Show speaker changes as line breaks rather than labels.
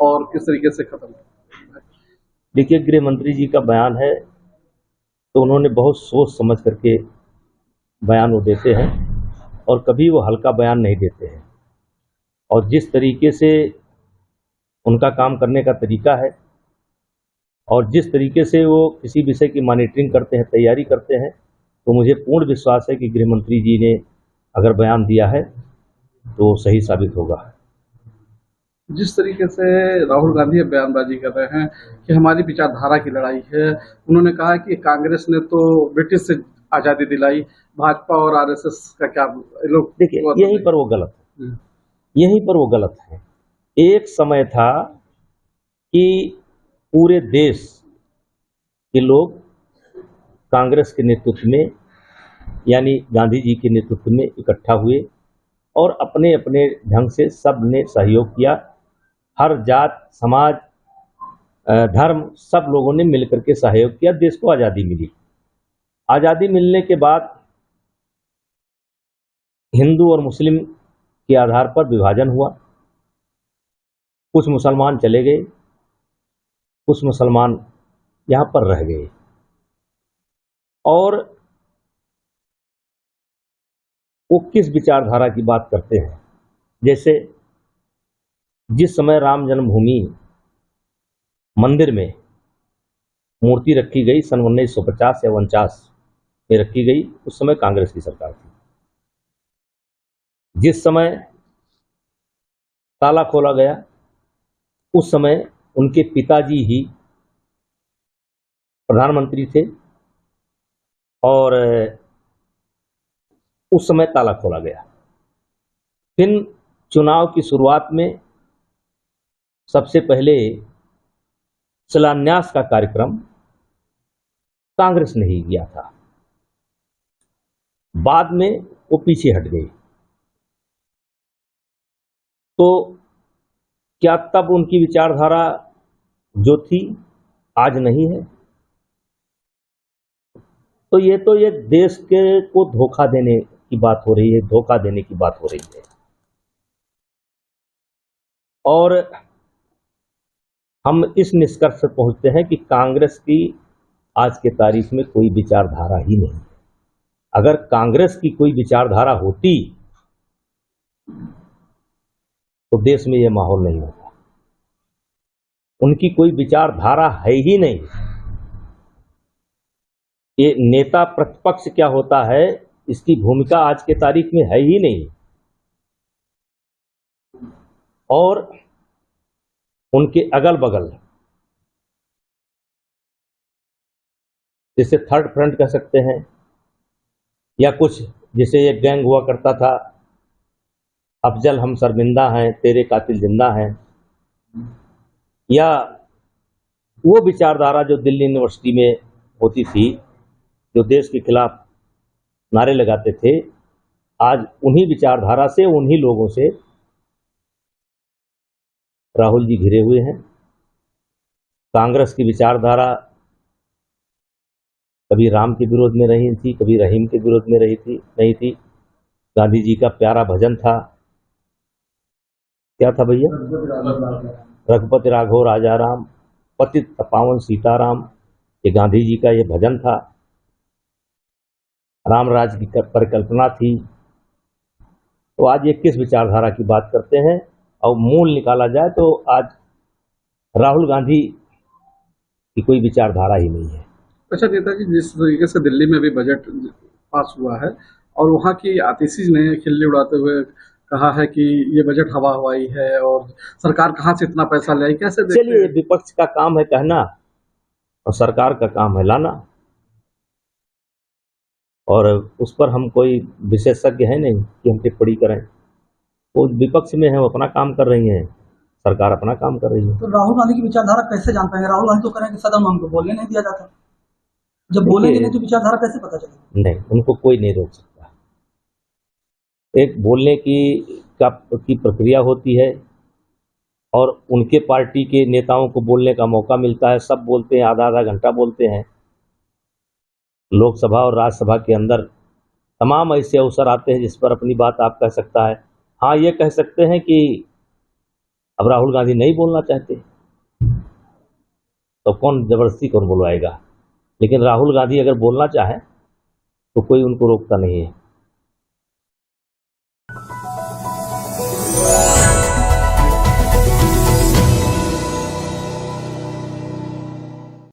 और किस तरीके से खत्म?
देखिए, गृह मंत्री जी का बयान है तो उन्होंने बहुत सोच समझ करके बयान वो देते हैं और कभी वो हल्का बयान नहीं देते हैं। और जिस तरीके से उनका काम करने का तरीका है और जिस तरीके से वो किसी विषय की मॉनिटरिंग करते हैं, तैयारी करते हैं, तो मुझे पूर्ण विश्वास है कि गृह मंत्री जी ने अगर बयान दिया है तो सही साबित होगा।
जिस तरीके से राहुल गांधी बयानबाजी कर रहे हैं कि हमारी विचारधारा की लड़ाई है, उन्होंने कहा कि कांग्रेस ने तो ब्रिटिश से आज़ादी दिलाई, भाजपा और आरएसएस का क्या लोग।
देखिए, यहीं पर वो गलत है, यहीं पर वो गलत है। एक समय था कि पूरे देश के लोग कांग्रेस के नेतृत्व में, यानी गांधी जी के नेतृत्व में इकट्ठा हुए और अपने अपने ढंग से सब ने सहयोग किया। हर जात, समाज, धर्म, सब लोगों ने मिलकर के सहयोग किया, देश को आज़ादी मिली। आज़ादी मिलने के बाद हिंदू और मुस्लिम के आधार पर विभाजन हुआ। कुछ मुसलमान चले गए, कुछ मुसलमान यहाँ पर रह गए। और वो किस विचारधारा की बात करते हैं? जैसे जिस समय राम जन्मभूमि मंदिर में मूर्ति रखी गई सन 1950 या 49 में रखी गई, उस समय कांग्रेस की सरकार थी। जिस समय ताला खोला गया उस समय उनके पिताजी ही प्रधानमंत्री थे और उस समय ताला खोला गया। फिर चुनाव की शुरुआत में सबसे पहले शिलान्यास का कार्यक्रम कांग्रेस ने ही किया था, बाद में वो पीछे हट गई। तो क्या तब उनकी विचारधारा जो थी आज नहीं है? तो ये देश के को धोखा देने की बात हो रही है, धोखा देने की बात हो रही है। और हम इस निष्कर्ष पर पहुंचते हैं कि कांग्रेस की आज के तारीख में कोई विचारधारा ही नहीं है। अगर कांग्रेस की कोई विचारधारा होती तो देश में यह माहौल नहीं होता। उनकी कोई विचारधारा है ही नहीं। ये नेता प्रतिपक्ष क्या होता है, इसकी भूमिका आज के तारीख में है ही नहीं। और उनके अगल बगल जिसे थर्ड फ्रंट कह सकते हैं, या कुछ जिसे एक गैंग हुआ करता था, अफजल हम शर्मिंदा हैं, तेरे कातिल जिंदा हैं, या वो विचारधारा जो दिल्ली यूनिवर्सिटी में होती थी, जो देश के खिलाफ नारे लगाते थे, आज उन्हीं विचारधारा से, उन्हीं लोगों से राहुल जी घिरे हुए हैं। कांग्रेस की विचारधारा कभी राम के विरोध में रही थी, कभी रहीम के विरोध में नहीं थी। गांधी जी का प्यारा भजन था, क्या था भैया? रघुपति राघव राजा राम, पतित पावन सीताराम। ये गांधी जी का ये भजन था। राम राज की परिकल्पना थी। तो आज ये किस विचारधारा की बात करते हैं? और मूल निकाला जाए तो आज राहुल गांधी की कोई विचारधारा ही नहीं है।
अच्छा नेताजी, जिस तरीके से दिल्ली में भी बजट पास हुआ है और वहाँ की आतिशी ने खिल्ली उड़ाते हुए कहा है कि ये बजट हवा हवाई है और सरकार कहाँ से इतना पैसा ले आई, कैसे देखते हैं?
चलिए, विपक्ष का काम है कहना और सरकार का काम है लाना, और उस पर हम कोई विशेषज्ञ है नहीं कि हम टिप्पणी करें। वो विपक्ष में है, वो अपना काम कर रही हैं, सरकार अपना काम कर रही है।
तो राहुल गांधी की विचारधारा कैसे जान पाएंगे? राहुल गांधी तो कह रहे हैं कि सदन में हमको बोलने नहीं दिया जाता। जब बोलेंगे नहीं तो विचारधारा कैसे पता चलेगी?
नहीं, उनको कोई नहीं रोक सकता। एक बोलने की प्रक्रिया होती है और उनके पार्टी के नेताओं को बोलने का मौका मिलता है। सब बोलते हैं, आधा आधा घंटा बोलते हैं। लोकसभा और राज्यसभा के अंदर तमाम ऐसे अवसर आते हैं जिस पर अपनी बात आप कह सकता है। हाँ, ये कह सकते हैं कि अब राहुल गांधी नहीं बोलना चाहते तो कौन जबरदस्ती कौन बुलवाएगा। लेकिन राहुल गांधी अगर बोलना चाहे तो कोई उनको रोकता नहीं है।